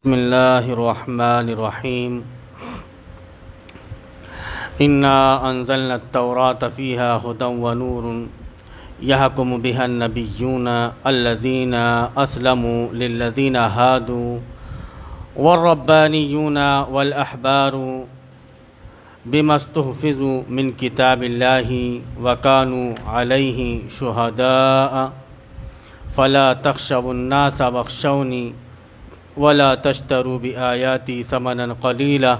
بسم الله الرحمن الرحيم إنا أنزلنا التوراة فيها هدى ونور يحكم بها النبيون الذين أسلموا للذين هادوا والربانيون والأحبار بما استحفظوا من كتاب الله وكانوا عليه شهداء فلا تخشوا الناس واخشوني ولا تشتروا بآياتي ثمنا قليلا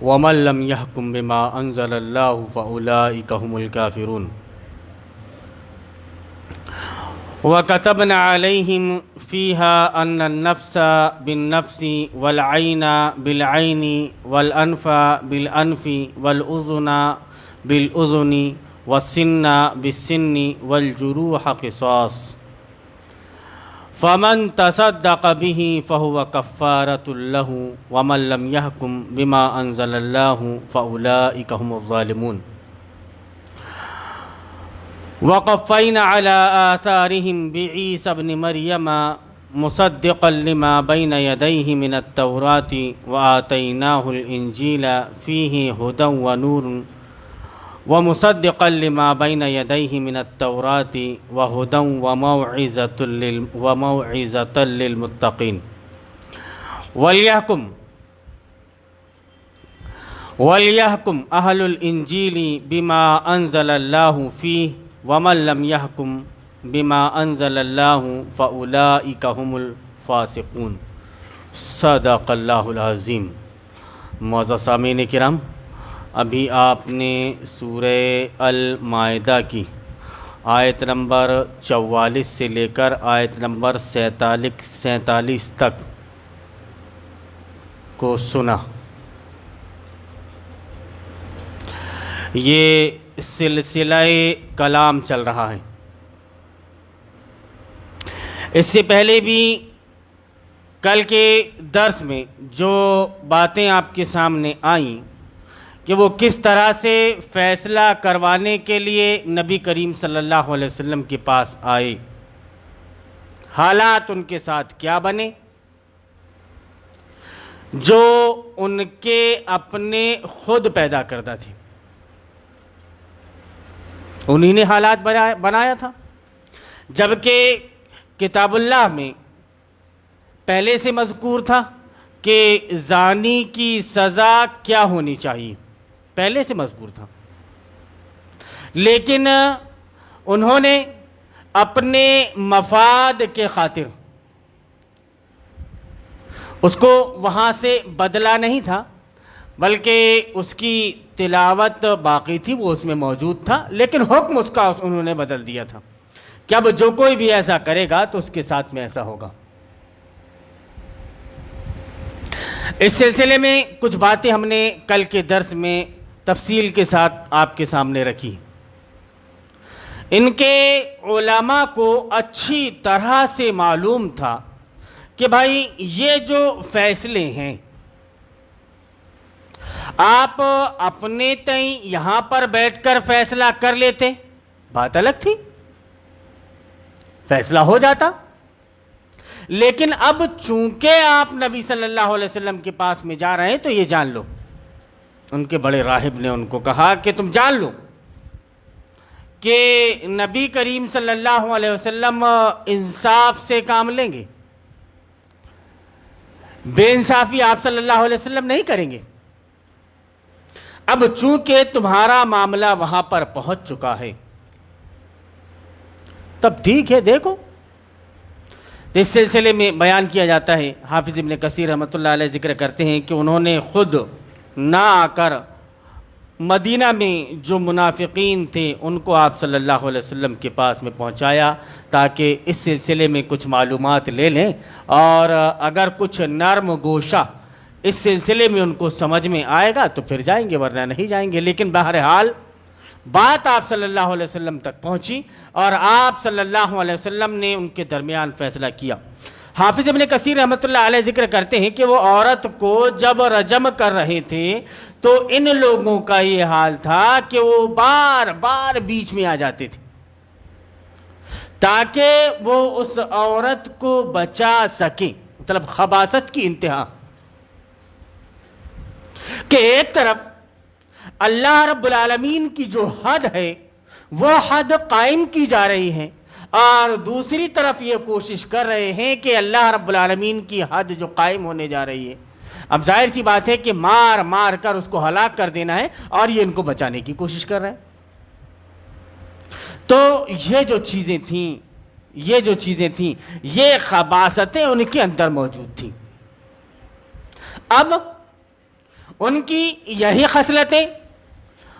ومن لم يحكم بما أنزل الله فأولئك هم الكافرون وكتبنا عليهم فيها أن النفس بالنفس والعين بالعين والأنف بالأنف والأذن بالأذن والسن بالسن والجروح قصاص فمن تصدق به فهو كفارة له ومن لم يحكم بما أنزل الله فأولئك هم الظالمون وقفينا على آثارهم بعيسى ابن مريم مصدقا لما بين يديه من التوراة وآتيناه الإنجيل فيه هدى ونور ومصدقا لما بين يديه من التوراة وهدى وموعظة للمتقين وليحكم أهل الإنجيل بما أنزل الله فيه ومن لم يحكم بما أنزل الله فأولئك هم الفاسقون صدق اللہ العظیم۔ معزز سامعین کرام، ابھی آپ نے سورہ المائدہ کی آیت نمبر 44 سے لے کر آیت نمبر 47 تک کو سنا۔ یہ سلسلہ کلام چل رہا ہے۔ اس سے پہلے بھی کل کے درس میں جو باتیں آپ کے سامنے آئیں کہ وہ کس طرح سے فیصلہ کروانے کے لیے نبی کریم صلی اللہ علیہ وسلم کے پاس آئے، حالات ان کے ساتھ کیا بنے جو ان کے اپنے خود پیدا کردہ تھے، انہی نے حالات بنایا تھا، جبکہ کتاب اللہ میں پہلے سے مذکور تھا کہ زانی کی سزا کیا ہونی چاہیے، پہلے سے مذکور تھا، لیکن انہوں نے اپنے مفاد کے خاطر اس کو وہاں سے بدلا نہیں تھا، بلکہ اس کی تلاوت باقی تھی، وہ اس میں موجود تھا، لیکن حکم اس کا انہوں نے بدل دیا تھا کہ اب جو کوئی بھی ایسا کرے گا تو اس کے ساتھ میں ایسا ہوگا۔ اس سلسلے میں کچھ باتیں ہم نے کل کے درس میں تفصیل کے ساتھ آپ کے سامنے رکھی۔ ان کے علماء کو اچھی طرح سے معلوم تھا کہ بھائی یہ جو فیصلے ہیں آپ اپنے تئیں یہاں پر بیٹھ کر فیصلہ کر لیتے، بات الگ تھی، فیصلہ ہو جاتا، لیکن اب چونکہ آپ نبی صلی اللہ علیہ وسلم کے پاس میں جا رہے ہیں تو یہ جان لو، ان کے بڑے راہب نے ان کو کہا کہ تم جان لو کہ نبی کریم صلی اللہ علیہ وسلم انصاف سے کام لیں گے، بے انصافی آپ صلی اللہ علیہ وسلم نہیں کریں گے۔ اب چونکہ تمہارا معاملہ وہاں پر پہنچ چکا ہے تب ٹھیک ہے، دیکھو۔ اس سلسلے میں بیان کیا جاتا ہے، حافظ ابن کثیر رحمۃ اللہ علیہ ذکر کرتے ہیں کہ انہوں نے خود نہ آ کر مدینہ میں جو منافقین تھے ان کو آپ صلی اللہ علیہ وسلم کے پاس میں پہنچایا تاکہ اس سلسلے میں کچھ معلومات لے لیں، اور اگر کچھ نرم گوشہ اس سلسلے میں ان کو سمجھ میں آئے گا تو پھر جائیں گے، ورنہ نہیں جائیں گے۔ لیکن بہرحال بات آپ صلی اللہ علیہ وسلم تک پہنچی اور آپ صلی اللہ علیہ وسلم نے ان کے درمیان فیصلہ کیا۔ حافظ ابن کثیر رحمۃ اللہ علیہ ذکر کرتے ہیں کہ وہ عورت کو جب رجم کر رہے تھے تو ان لوگوں کا یہ حال تھا کہ وہ بار بار بیچ میں آ جاتے تھے تاکہ وہ اس عورت کو بچا سکیں، مطلب خباثت کی انتہا، کہ ایک طرف اللہ رب العالمین کی جو حد ہے وہ حد قائم کی جا رہی ہے، اور دوسری طرف یہ کوشش کر رہے ہیں کہ اللہ رب العالمین کی حد جو قائم ہونے جا رہی ہے، اب ظاہر سی بات ہے کہ مار مار کر اس کو ہلاک کر دینا ہے، اور یہ ان کو بچانے کی کوشش کر رہے ہیں۔ تو یہ جو چیزیں تھیں یہ خباثتیں ان کے اندر موجود تھیں۔ اب ان کی یہی خصلتیں،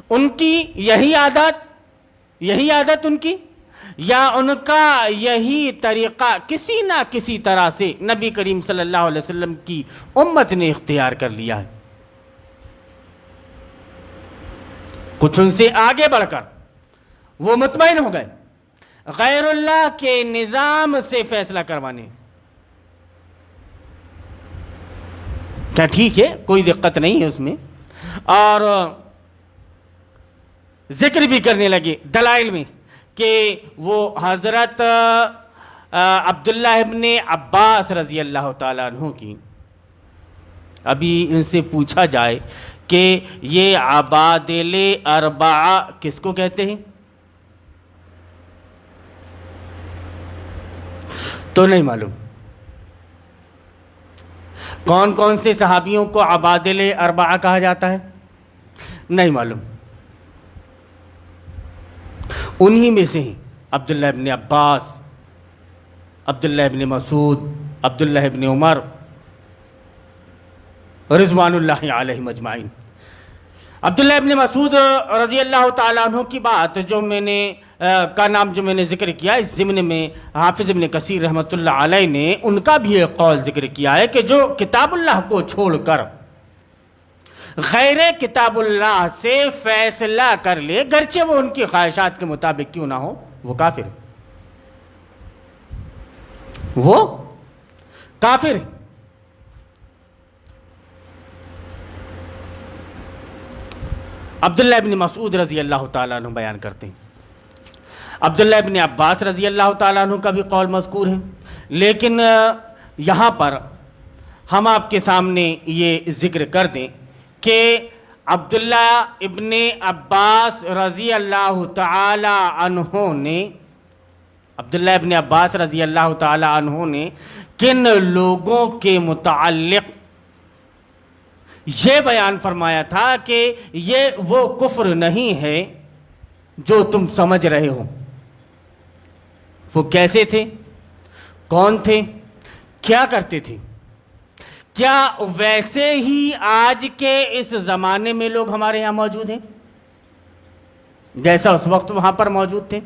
ان کی یہی عادت ان کی، یا ان کا یہی طریقہ کسی نہ کسی طرح سے نبی کریم صلی اللہ علیہ وسلم کی امت نے اختیار کر لیا ہے۔ کچھ ان سے آگے بڑھ کر وہ مطمئن ہو گئے غیر اللہ کے نظام سے فیصلہ کروانے۔ کیا ٹھیک ہے، کوئی دقت نہیں ہے اس میں، اور ذکر بھی کرنے لگے دلائل میں کہ وہ حضرت عبداللہ ابن عباس رضی اللہ تعالیٰ عنہ کی، ابھی ان سے پوچھا جائے کہ یہ عبادل اربعہ کس کو کہتے ہیں تو نہیں معلوم۔ کون کون سے صحابیوں کو عبادل اربعہ کہا جاتا ہے نہیں معلوم۔ انہی میں سے ہیں عبداللہ ابن عباس، عبداللہ ابن مسعود، عبداللہ ابن عمر رضوان اللہ علیہم اجمعین۔ عبداللہ ابن مسعود رضی اللہ تعالیٰ عنہ کی بات جو میں نے ذکر کیا، اس ضمن میں حافظ ابن کثیر رحمۃ اللہ علیہ نے ان کا بھی ایک قول ذکر کیا ہے کہ جو کتاب اللہ کو چھوڑ کر غیر کتاب اللہ سے فیصلہ کر لے، گرچہ وہ ان کی خواہشات کے مطابق کیوں نہ ہو، وہ کافر ہے، وہ کافر ہے۔ عبداللہ ابن مسعود رضی اللہ تعالیٰ عنہ بیان کرتے ہیں، عبداللہ ابن عباس رضی اللہ تعالیٰ عنہ کا بھی قول مذکور ہے، لیکن یہاں پر ہم آپ کے سامنے یہ ذکر کر دیں کہ عبداللہ ابن عباس رضی اللہ تعالیٰ عنہ نے کن لوگوں کے متعلق یہ بیان فرمایا تھا کہ یہ وہ کفر نہیں ہے جو تم سمجھ رہے ہو۔ وہ کیسے تھے، کون تھے، کیا کرتے تھے؟ کیا ویسے ہی آج کے اس زمانے میں لوگ ہمارے یہاں موجود ہیں جیسا اس وقت وہاں پر موجود تھے؟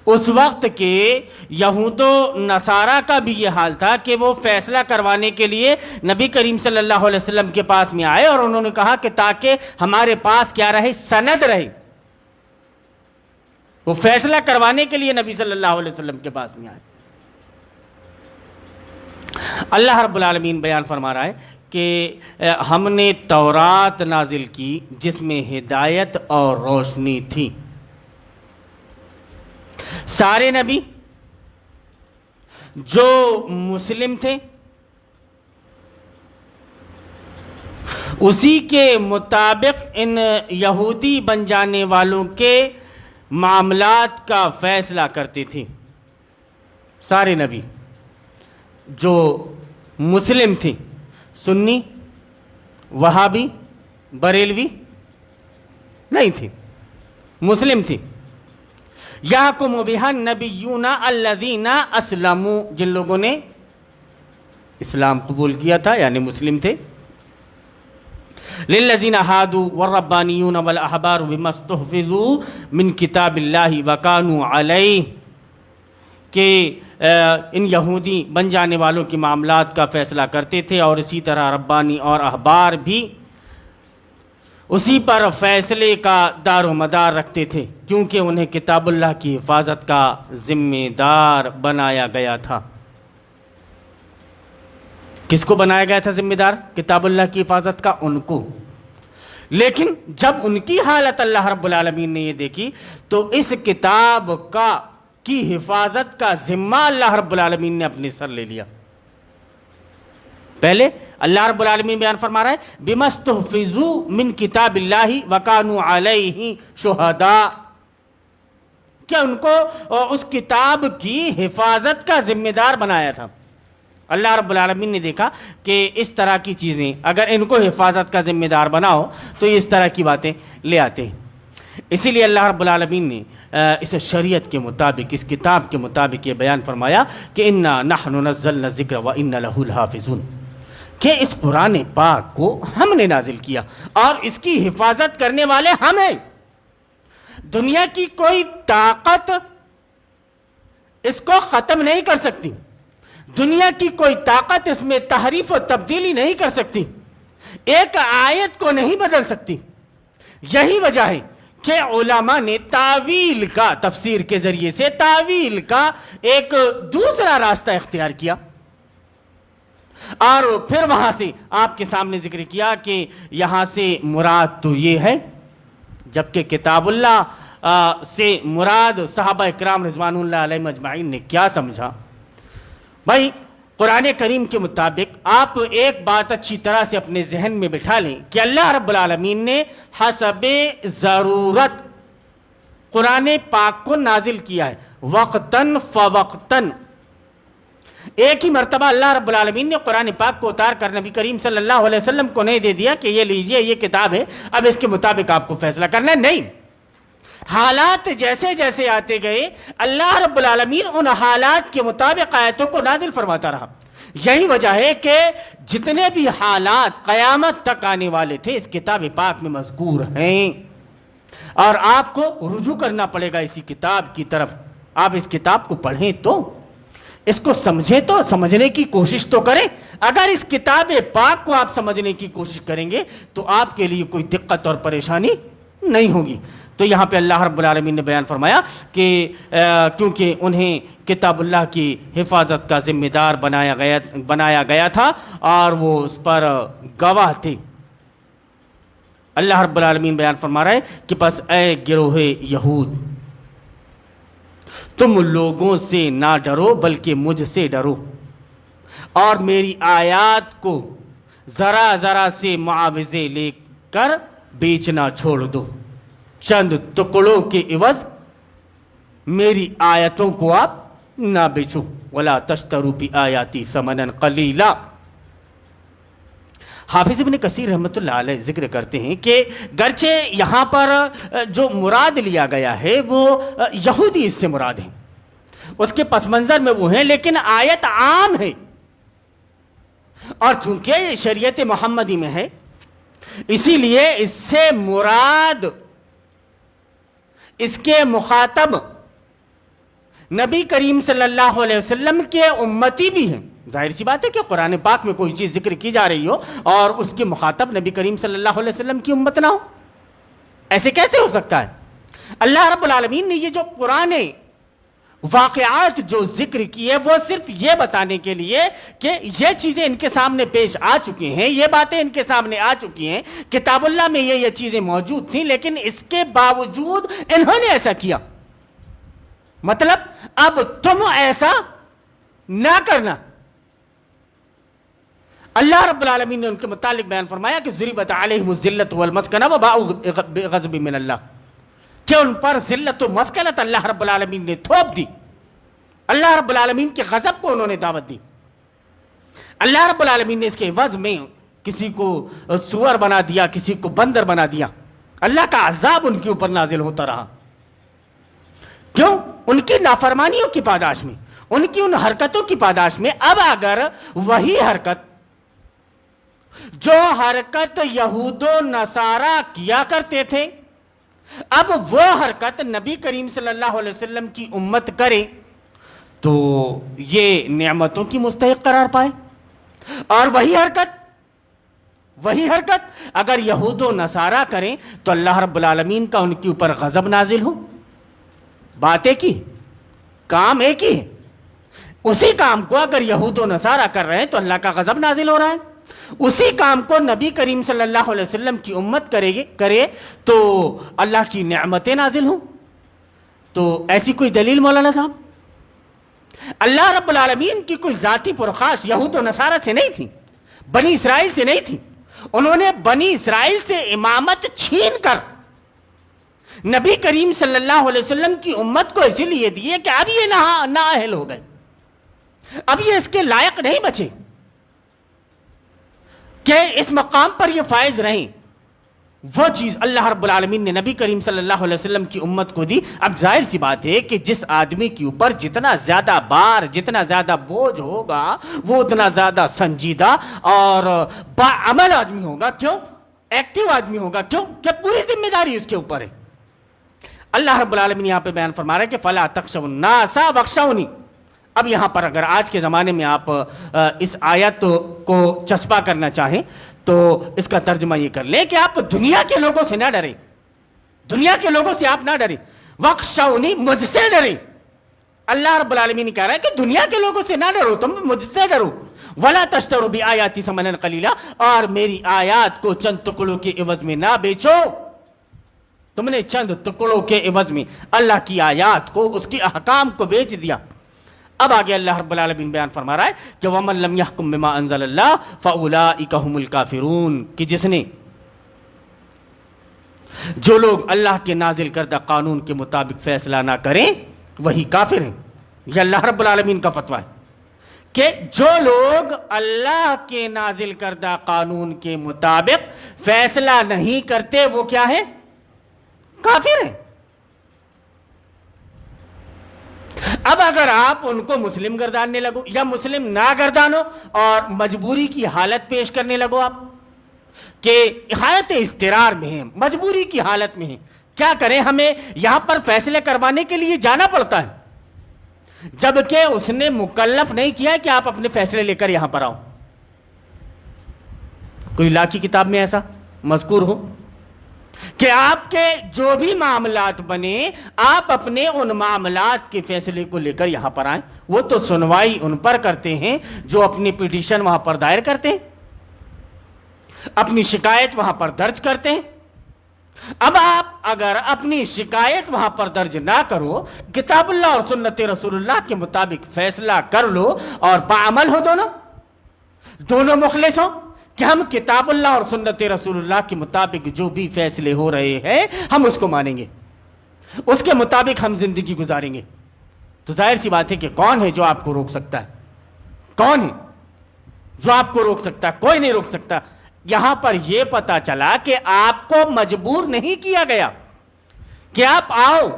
اس وقت کے یہود و نصارہ کا بھی یہ حال تھا کہ وہ فیصلہ کروانے کے لیے نبی کریم صلی اللہ علیہ وسلم کے پاس میں آئے، اور انہوں نے کہا کہ تاکہ ہمارے پاس کیا رہے، سند رہے۔ وہ فیصلہ کروانے کے لیے نبی صلی اللہ علیہ وسلم کے پاس میں آئے۔ اللہ رب العالمین بیان فرما رہا ہے کہ ہم نے تورات نازل کی جس میں ہدایت اور روشنی تھی۔ سارے نبی جو مسلم تھے اسی کے مطابق ان یہودی بن جانے والوں کے معاملات کا فیصلہ کرتے تھے۔ سارے نبی جو مسلم تھے، سنی، وہابی، بریلوی نہیں تھے، مسلم تھے۔ یحکم بہا النبیون الذین اسلموا، جن لوگوں نے اسلام قبول کیا تھا یعنی مسلم تھے۔ للذین ہادوا والربانیون والاحبار بما استحفظوا من کتاب اللہ وکانوا علیہ، کہ ان یہودی بن جانے والوں کے معاملات کا فیصلہ کرتے تھے، اور اسی طرح ربانی اور احبار بھی اسی پر فیصلے کا دار و مدار رکھتے تھے، کیونکہ انہیں کتاب اللہ کی حفاظت کا ذمہ دار بنایا گیا تھا۔ کس کو بنایا گیا تھا ذمہ دار کتاب اللہ کی حفاظت کا؟ ان کو۔ لیکن جب ان کی حالت اللہ رب العالمین نے یہ دیکھی تو اس کتاب کی حفاظت کا ذمہ اللہ رب العالمین نے اپنے سر لے لیا۔ پہلے اللہ رب العالمین بیان فرما رہا ہے بِمَسْتُحْفِظُوا مِن کتاب اللہ وَكَانُوا عَلَيْهِ شُهَدَاءَ، کہ ان کو اس کتاب کی حفاظت کا ذمہ دار بنایا تھا۔ اللہ رب العالمین نے دیکھا کہ اس طرح کی چیزیں اگر ان کو حفاظت کا ذمہ دار بناؤ تو یہ اس طرح کی باتیں لے آتے ہیں۔ اسی لیے اللہ رب العالمین نے اس شریعت کے مطابق، اس کتاب کے مطابق یہ بیان فرمایا کہ اِنَّا نَحْنُ نَزَّلْنَا الذِّكْرَ وَإِنَّا لَهُ الْحَافِظُونَ، کہ اس قرآن پاک کو ہم نے نازل کیا اور اس کی حفاظت کرنے والے ہم ہیں۔ دنیا کی کوئی طاقت اس کو ختم نہیں کر سکتی، دنیا کی کوئی طاقت اس میں تحریف و تبدیلی نہیں کر سکتی، ایک آیت کو نہیں بدل سکتی۔ یہی وجہ ہے کہ علماء نے تاویل کا، تفسیر کے ذریعے سے تاویل کا ایک دوسرا راستہ اختیار کیا، اور پھر وہاں سے آپ کے سامنے ذکر کیا کہ یہاں سے مراد تو یہ ہے، جبکہ کتاب اللہ سے مراد صحابہ اکرام رضوان اللہ علیہم اجمعین نے کیا سمجھا؟ بھائی قرآن کریم کے مطابق آپ ایک بات اچھی طرح سے اپنے ذہن میں بٹھا لیں کہ اللہ رب العالمین نے حسب ضرورت قرآن پاک کو نازل کیا ہے، وقتاً فوقتاً۔ ایک ہی مرتبہ اللہ رب العالمین نے قرآن پاک کو اتار کر نبی کریم صلی اللہ علیہ وسلم کو نہیں دے دیا کہ یہ لیجئے یہ کتاب ہے، اب اس کے مطابق آپ کو فیصلہ کرنا ہے، نہیں۔ حالات جیسے جیسے آتے گئے اللہ رب العالمین ان حالات کے مطابق آیتوں کو نازل فرماتا رہا۔ یہی وجہ ہے کہ جتنے بھی حالات قیامت تک آنے والے تھے اس کتاب پاک میں مذکور ہیں، اور آپ کو رجوع کرنا پڑے گا اسی کتاب کی طرف۔ آپ اس کتاب کو پڑھیں تو، اس کو سمجھیں تو، سمجھنے کی کوشش تو کریں۔ اگر اس کتاب پاک کو آپ سمجھنے کی کوشش کریں گے تو آپ کے لیے کوئی دقت اور پریشانی نہیں ہوگی۔ تو یہاں پہ اللہ رب العالمین نے بیان فرمایا کہ کیونکہ انہیں کتاب اللہ کی حفاظت کا ذمہ دار بنایا گیا تھا اور وہ اس پر گواہ تھے۔ اللہ رب العالمین بیان فرما رہا ہے کہ پس اے گروہ یہود، تم لوگوں سے نہ ڈرو بلکہ مجھ سے ڈرو، اور میری آیات کو ذرا ذرا سے معاوضے لے کر بیچنا چھوڑ دو۔ چند ٹکڑوں کے عوض میری آیتوں کو آپ نہ بیچو۔ وَلَا تَشْتَرُوا بِآيَاتِي ثَمَنًا قَلِيلًا۔ حافظ ابن کثیر رحمۃ اللہ علیہ ذکر کرتے ہیں کہ گرچہ یہاں پر جو مراد لیا گیا ہے وہ یہودی اس سے مراد ہیں، اس کے پس منظر میں وہ ہیں، لیکن آیت عام ہے، اور چونکہ یہ شریعت محمدی میں ہے اسی لیے اس سے مراد، اس کے مخاطب نبی کریم صلی اللہ علیہ وسلم کے امتی بھی ہیں۔ ظاہر سی بات ہے کہ قرآن پاک میں کوئی چیز ذکر کی جا رہی ہو اور اس کے مخاطب نبی کریم صلی اللہ علیہ وسلم کی امت نہ ہو، ایسے کیسے ہو سکتا ہے؟ اللہ رب العالمین نے یہ جو پرانے واقعات جو ذکر کیے وہ صرف یہ بتانے کے لیے کہ یہ چیزیں ان کے سامنے پیش آ چکی ہیں، یہ باتیں ان کے سامنے آ چکی ہیں، کتاب اللہ میں یہ چیزیں موجود تھیں، لیکن اس کے باوجود انہوں نے ایسا کیا۔ مطلب اب تم ایسا نہ کرنا۔ اللہ رب العالمین نے ان کے متعلق بیان فرمایا کہ ضربت علیہم الذلۃ والمسکنہ وباءوا بغضب من اللہ، کہ ان پر ذلت و مسکنت اللہ رب العالمین نے تھوپ دی، اللہ رب العالمین کے غضب کو انہوں نے دعوت دی۔ اللہ رب العالمین نے اس کے عوض میں کسی کو سور بنا دیا، کسی کو بندر بنا دیا، اللہ کا عذاب ان کے اوپر نازل ہوتا رہا۔ کیوں؟ ان کی نافرمانیوں کی پاداش میں، ان کی ان حرکتوں کی پاداش میں۔ اب اگر وہی حرکت جو حرکت یہود و نصارہ کیا کرتے تھے، اب وہ حرکت نبی کریم صلی اللہ علیہ وسلم کی امت کرے تو یہ نعمتوں کی مستحق قرار پائے، اور وہی حرکت اگر یہود و نصارہ کریں تو اللہ رب العالمین کا ان کے اوپر غضب نازل ہو۔ بات ایک ہی، کام ایک ہی ہے۔ اسی کام کو اگر یہود و نصارہ کر رہے ہیں تو اللہ کا غضب نازل ہو رہا ہے، اسی کام کو نبی کریم صلی اللہ علیہ وسلم کی امت کرے تو اللہ کی نعمتیں نازل ہوں۔ تو ایسی کوئی دلیل مولانا صاحب؟ اللہ رب العالمین کی کوئی ذاتی پرخاش یہود و نصارہ سے نہیں تھی، بنی اسرائیل سے نہیں تھی. انہوں نے بنی اسرائیل سے امامت چھین کر نبی کریم صلی اللہ علیہ وسلم کی امت کو اسی لیے دیے کہ اب یہ نااہل ہو گئے, اب یہ اس کے لائق نہیں بچے کہ اس مقام پر یہ فائز رہیں. وہ چیز اللہ رب العالمین نے نبی کریم صلی اللہ علیہ وسلم کی امت کو دی. اب ظاہر سی بات ہے کہ جس آدمی کے اوپر جتنا زیادہ بار, جتنا زیادہ بوجھ ہوگا, وہ اتنا زیادہ سنجیدہ اور باعمل آدمی ہوگا. کیوں؟ ایکٹیو آدمی ہوگا. کیوں؟ کہ پوری ذمہ داری اس کے اوپر ہے. اللہ رب العالمین یہاں پہ بیان فرما رہا ہے کہ فَلَا تَخْشَوُا النَّاسَ وَاخْشَوْنِی. اب یہاں پر اگر آج کے زمانے میں آپ اس آیت کو چسپا کرنا چاہیں تو اس کا ترجمہ یہ کر لیں کہ آپ دنیا کے لوگوں سے نہ ڈریں, دنیا کے لوگوں سے آپ نہ ڈریں. وَاخْشَوْنِی, مجھ سے ڈریں. اللہ رب العالمین کہہ رہا ہے کہ دنیا کے لوگوں سے نہ ڈرو, تم مجھ سے ڈرو. وَلَا تَشْتَرُوا بِآيَاتِي ثَمَنًا قَلِيلًا, اور میری آیات کو چند ٹکڑوں کے عوض میں نہ بیچو. تم نے چند ٹکڑوں کے عوض میں اللہ کی آیات کو, اس کی احکام کو بیچ دیا. اب آگے اللہ رب العالمین بیان فرما رہا ہے کہ وَمَن لَّمْ يَحْكُم بِمَا أَنزَلَ اللَّهُ فَأُولَٰئِكَ هُمُ الْكَافِرُونَ, کہ جس نے, جو لوگ اللہ کے نازل کردہ قانون کے مطابق فیصلہ نہ کریں وہی کافر ہیں. یہ اللہ رب العالمین کا فتویٰ ہے کہ جو لوگ اللہ کے نازل کردہ قانون کے مطابق فیصلہ نہیں کرتے وہ کیا ہے؟ کافر ہیں. اب اگر آپ ان کو مسلم گرداننے لگو یا مسلم نہ گردانو اور مجبوری کی حالت پیش کرنے لگو آپ کہ حالت اضطرار میں ہیں, مجبوری کی حالت میں ہیں, کیا کریں, ہمیں یہاں پر فیصلے کروانے کے لیے جانا پڑتا ہے, جبکہ اس نے مکلف نہیں کیا کہ آپ اپنے فیصلے لے کر یہاں پر آؤ. کوئی لا کی کتاب میں ایسا مذکور ہو کہ آپ کے جو بھی معاملات بنے آپ اپنے ان معاملات کے فیصلے کو لے کر یہاں پر آئیں؟ وہ تو سنوائی ان پر کرتے ہیں جو اپنی پٹیشن وہاں پر دائر کرتے ہیں, اپنی شکایت وہاں پر درج کرتے ہیں. اب آپ اگر اپنی شکایت وہاں پر درج نہ کرو, کتاب اللہ اور سنت رسول اللہ کے مطابق فیصلہ کر لو اور باعمل ہو, دونوں مخلص ہوں کہ ہم کتاب اللہ اور سنت رسول اللہ کے مطابق جو بھی فیصلے ہو رہے ہیں ہم اس کو مانیں گے, اس کے مطابق ہم زندگی گزاریں گے. تو ظاہر سی بات ہے کہ کون ہے جو آپ کو روک سکتا ہے؟ کون ہے جو آپ کو روک سکتا ہے؟ کوئی نہیں روک سکتا. یہاں پر یہ پتا چلا کہ آپ کو مجبور نہیں کیا گیا کہ آپ آؤ,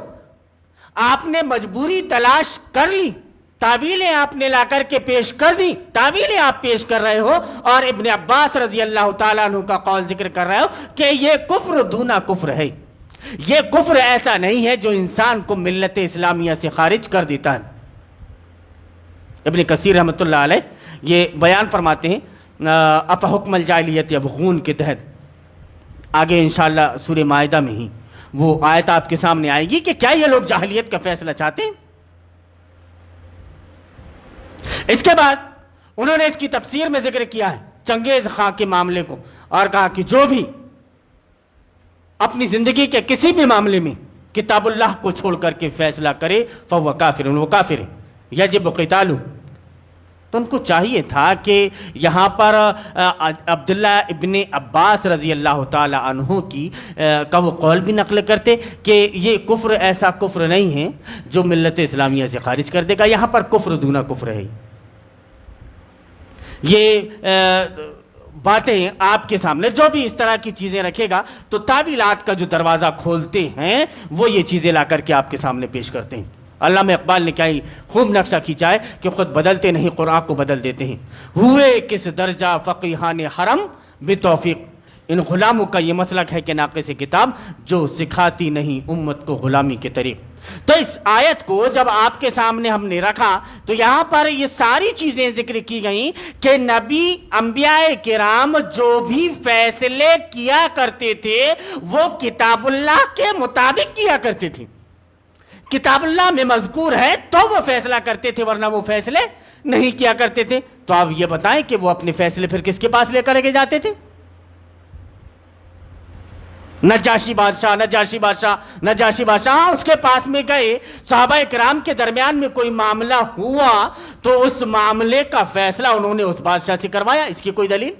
آپ نے مجبوری تلاش کر لی, تعویلیں آپ نے لا کر کے پیش کر دی, تعویلیں آپ پیش کر رہے ہو اور ابن عباس رضی اللہ تعالیٰ عنہ کا قول ذکر کر رہے ہو کہ یہ کفر دونا کفر ہے. یہ کفر ایسا نہیں ہے جو انسان کو ملت اسلامیہ سے خارج کر دیتا ہے. ابن کثیر رحمۃ اللہ علیہ یہ بیان فرماتے ہیں افحکم الجاہلیت یبغون کے تحت, آگے انشاءاللہ سورہ مائدہ میں ہی وہ آیت آپ کے سامنے آئے گی کہ کیا یہ لوگ جاہلیت کا فیصلہ چاہتے ہیں. اس کے بعد انہوں نے اس کی تفسیر میں ذکر کیا ہے چنگیز خان کے معاملے کو اور کہا کہ جو بھی اپنی زندگی کے کسی بھی معاملے میں کتاب اللہ کو چھوڑ کر کے فیصلہ کرے فہو کافر, وہ کافر ہے, یجب قتالہ. تو ان کو چاہیے تھا کہ یہاں پر عبداللہ ابن عباس رضی اللہ تعالی عنہ کی کا وہ قول بھی نقل کرتے کہ یہ کفر ایسا کفر نہیں ہے جو ملت اسلامیہ سے خارج کر دے گا, یہاں پر کفر دونا کفر ہے. یہ باتیں آپ کے سامنے جو بھی اس طرح کی چیزیں رکھے گا تو تعویلات کا جو دروازہ کھولتے ہیں وہ یہ چیزیں لا کر کے آپ کے سامنے پیش کرتے ہیں. علامہ اقبال نے کیا ہی خوب نقشہ کھینچا ہے کہ خود بدلتے نہیں قرآن کو بدل دیتے ہیں. ہوئے کس درجہ فقیہان حرم بتوفیق, ان غلاموں کا یہ مسلک ہے کہ ناقص کتاب جو سکھاتی نہیں امت کو غلامی کے طریق. تو اس آیت کو جب آپ کے سامنے ہم نے رکھا تو یہاں پر یہ ساری چیزیں ذکر کی گئیں کہ نبی انبیاء کرام جو بھی فیصلے کیا کرتے تھے وہ کتاب اللہ کے مطابق کیا کرتے تھے. کتاب اللہ میں مذکور ہے تو وہ فیصلہ کرتے تھے, ورنہ وہ فیصلے نہیں کیا کرتے تھے. تو آپ یہ بتائیں کہ وہ اپنے فیصلے پھر کس کے پاس لے کر کے جاتے تھے؟ نجاشی بادشاہ اس کے پاس میں گئے، صحابہ کرام کے درمیان میں کوئی معاملہ ہوا تو اس معاملے کا فیصلہ انہوں نے اس بادشاہ سے کروایا. اس کی کوئی دلیل؟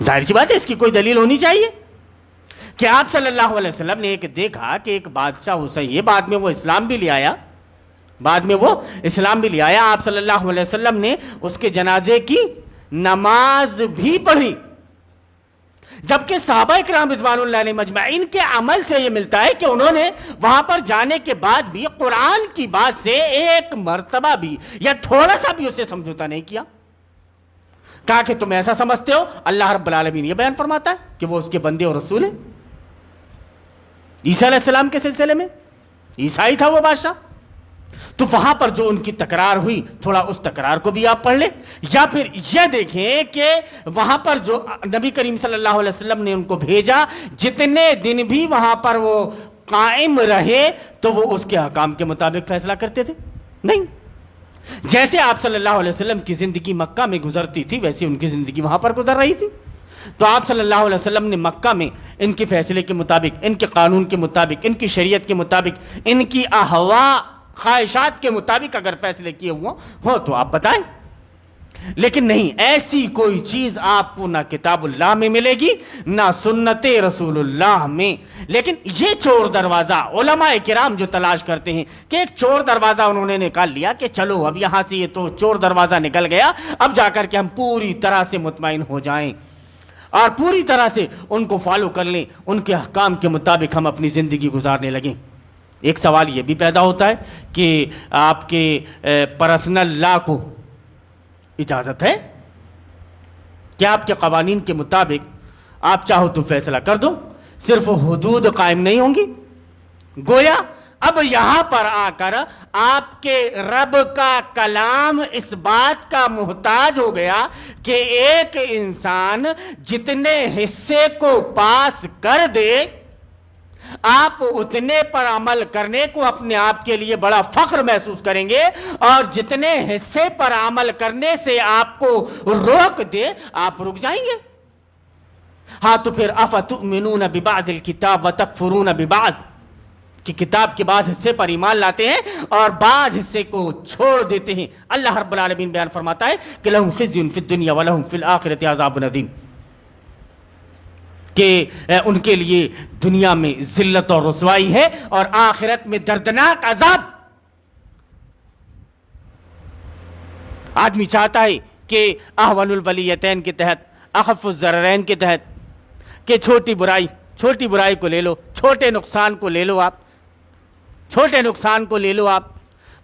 ظاہر سی بات ہے اس کی کوئی دلیل ہونی چاہیے کہ آپ صلی اللہ علیہ وسلم نے ایک دیکھا کہ ایک بادشاہ ہو صحیح ہے، بعد میں وہ اسلام بھی لے آیا، آپ صلی اللہ علیہ وسلم نے اس کے جنازے کی نماز بھی پڑھی. جبکہ صحابہ کرام رضوان اللہ علیہ مجمعین کے عمل سے یہ ملتا ہے کہ انہوں نے وہاں پر جانے کے بعد بھی قرآن کی بات سے ایک مرتبہ بھی یا تھوڑا سا بھی اسے سمجھوتا نہیں کیا. کہا کہ تم ایسا سمجھتے ہو اللہ رب العالمین یہ بیان فرماتا ہے کہ وہ اس کے بندے اور رسول ہیں. عیسیٰ علیہ السلام کے سلسلے میں عیسائی تھا وہ بادشاہ، تو وہاں پر جو ان کی تکرار ہوئی تھوڑا اس تکرار کو بھی آپ پڑھ لیں، یا پھر یہ دیکھیں کہ وہاں پر جو نبی کریم صلی اللہ علیہ وسلم نے ان کو بھیجا جتنے دن بھی وہاں پر وہ قائم رہے تو وہ اس کے احکام کے مطابق فیصلہ کرتے تھے؟ نہیں. جیسے آپ صلی اللہ علیہ وسلم کی زندگی مکہ میں گزرتی تھی ویسے ان کی زندگی وہاں پر گزر رہی تھی. تو آپ صلی اللہ علیہ وسلم نے مکہ میں ان کے فیصلے کے مطابق، ان کے قانون کے مطابق، ان کی شریعت کے مطابق، ان کی اہوا خواہشات کے مطابق اگر فیصلے کیے ہو تو آپ بتائیں. لیکن نہیں، ایسی کوئی چیز آپ کو نہ کتاب اللہ میں ملے گی نہ سنت رسول اللہ میں. لیکن یہ چور دروازہ علماء کرام جو تلاش کرتے ہیں کہ ایک چور دروازہ انہوں نے نکال لیا کہ چلو اب یہاں سے یہ تو چور دروازہ نکل گیا، اب جا کر کے ہم پوری طرح سے مطمئن ہو جائیں اور پوری طرح سے ان کو فالو کر لیں، ان کے احکام کے مطابق ہم اپنی زندگی گزارنے لگیں. ایک سوال یہ بھی پیدا ہوتا ہے کہ آپ کے پرسنل لا کو اجازت ہے کہ آپ کے قوانین کے مطابق آپ چاہو تو فیصلہ کر دو، صرف حدود قائم نہیں ہوں گی؟ گویا اب یہاں پر آ کر آپ کے رب کا کلام اس بات کا محتاج ہو گیا کہ ایک انسان جتنے حصے کو پاس کر دے آپ اتنے پر عمل کرنے کو اپنے آپ کے لیے بڑا فخر محسوس کریں گے، اور جتنے حصے پر عمل کرنے سے آپ کو روک دے آپ رک جائیں گے. ہاں تو پھر افتؤمنون ببعض الکتاب وتکفرون ببعض، کہ کتاب کے بعض حصے پر ایمان لاتے ہیں اور بعض حصے کو چھوڑ دیتے ہیں. اللہ رب العالمین بیان فرماتا ہے کہ لہم خزی فی الدنیا ولہم فی الآخرۃ عذاب عظیم، کہ ان کے لیے دنیا میں ذلت اور رسوائی ہے اور آخرت میں دردناک عذاب. آدمی چاہتا ہے کہ احون الولیتین کے تحت، اخف الضررین کے تحت، کہ چھوٹی برائی کو لے لو، چھوٹے نقصان کو لے لو آپ،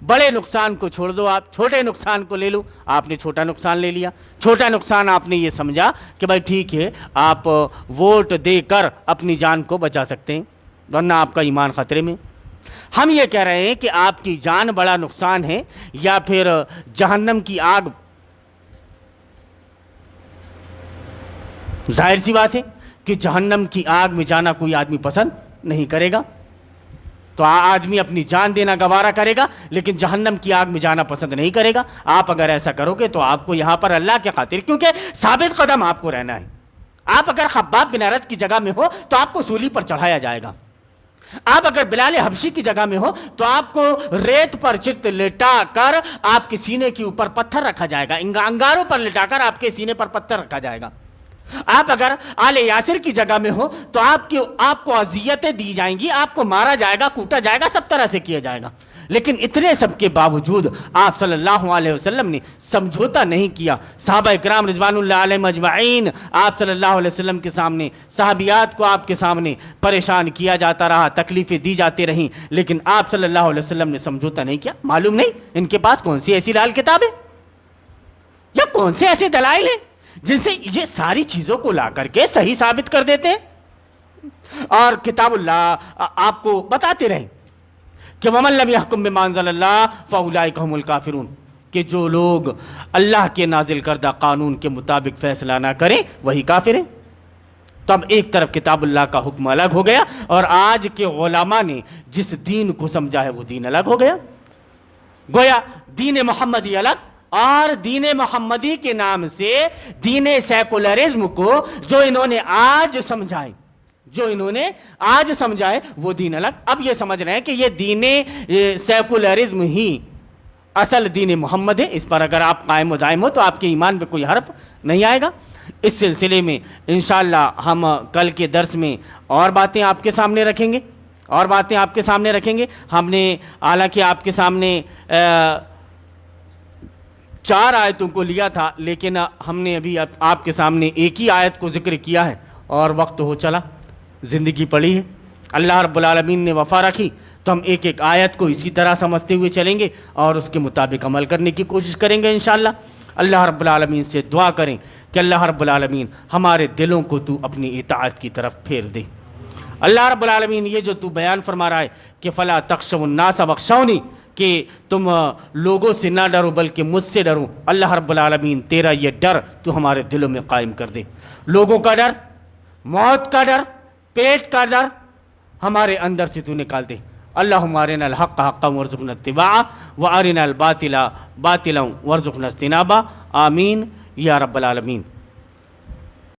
بڑے نقصان کو چھوڑ دو آپ، چھوٹے نقصان کو لے لو. آپ نے چھوٹا نقصان لے لیا، چھوٹا نقصان آپ نے یہ سمجھا کہ بھائی ٹھیک ہے آپ ووٹ دے کر اپنی جان کو بچا سکتے ہیں ورنہ آپ کا ایمان خطرے میں. ہم یہ کہہ رہے ہیں کہ آپ کی جان بڑا نقصان ہے یا پھر جہنم کی آگ. ظاہر سی بات ہے کہ جہنم کی آگ میں جانا کوئی آدمی پسند نہیں کرے گا، تو آدمی اپنی جان دینا گوارا کرے گا لیکن جہنم کی آگ میں جانا پسند نہیں کرے گا. آپ اگر ایسا کرو گے تو آپ کو یہاں پر اللہ کے خاطر، کیونکہ ثابت قدم آپ کو رہنا ہے. آپ اگر خباب بن ارت کی جگہ میں ہو تو آپ کو سولی پر چڑھایا جائے گا. آپ اگر بلال حبشی کی جگہ میں ہو تو آپ کو ریت پر چت لٹا کر آپ کے سینے کے اوپر پتھر رکھا جائے گا، انگاروں پر لٹا کر آپ کے سینے پر پتھر رکھا جائے گا. آپ اگر آل یاسر کی جگہ میں ہو تو آپ کو اذیتیں دی جائیں گی، آپ کو مارا جائے گا، کوٹا جائے گا، سب طرح سے کیا جائے گا. لیکن اتنے سب کے باوجود آپ صلی اللہ علیہ وسلم نے سمجھوتا نہیں کیا. صحابہ کرام رضوان اللہ علیہ مجمعین آپ صلی اللہ علیہ وسلم کے سامنے، صحابیات کو آپ کے سامنے پریشان کیا جاتا رہا، تکلیفیں دی جاتی رہیں، لیکن آپ صلی اللہ علیہ وسلم نے سمجھوتا نہیں کیا. معلوم نہیں ان کے پاس کون سی ایسی لال کتاب ہے یا کون سے ایسے دلائل ہیں جن سے یہ ساری چیزوں کو لا کر کے صحیح ثابت کر دیتے ہیں اور کتاب اللہ آپ کو بتاتے رہیں کہ وَمَن لَّمْ يَحْكُم بِمَا أَنزَلَ اللَّهُ فَأُولَٰئِكَ هُمُ الْكَافِرُونَ، کہ جو لوگ اللہ کے نازل کردہ قانون کے مطابق فیصلہ نہ کریں وہی کافر ہیں. تو اب ایک طرف کتاب اللہ کا حکم الگ ہو گیا اور آج کے علماء نے جس دین کو سمجھا ہے وہ دین الگ ہو گیا. گویا دین محمدی الگ اور دین محمدی کے نام سے دین سیکولرزم کو جو انہوں نے آج سمجھائے وہ دین الگ. اب یہ سمجھ رہے ہیں کہ یہ دین سیکولرزم ہی اصل دین محمد ہے. اس پر اگر آپ قائم و دائم ہو تو آپ کے ایمان پہ کوئی حرف نہیں آئے گا. اس سلسلے میں انشاءاللہ ہم کل کے درس میں اور باتیں آپ کے سامنے رکھیں گے. ہم نے حالانکہ آپ کے سامنے 4 آیتوں کو لیا تھا، لیکن ہم نے ابھی آپ کے سامنے ایک ہی آیت کو ذکر کیا ہے اور وقت ہو چلا، زندگی پڑی ہے. اللہ رب العالمین نے وفا رکھی تو ہم ایک ایک آیت کو اسی طرح سمجھتے ہوئے چلیں گے اور اس کے مطابق عمل کرنے کی کوشش کریں گے انشاءاللہ. اللہ رب العالمین سے دعا کریں کہ اللہ رب العالمین ہمارے دلوں کو تو اپنی اطاعت کی طرف پھیر دے. اللہ رب العالمین یہ جو تو بیان فرما رہا ہے کہ فلا تخشوا الناس واخشونی، کہ تم لوگوں سے نہ ڈرو بلکہ مجھ سے ڈرو. اللہ رب العالمین تیرا یہ ڈر تو ہمارے دلوں میں قائم کر دے. لوگوں کا ڈر، موت کا ڈر، پیٹ کا ڈر ہمارے اندر سے تو نکال دے. اللہم ارنا الحق حقا وارزقنا اتباعہ وارنا الباطل باطلا وارزقنا اجتنابہ. آمین یا رب العالمین.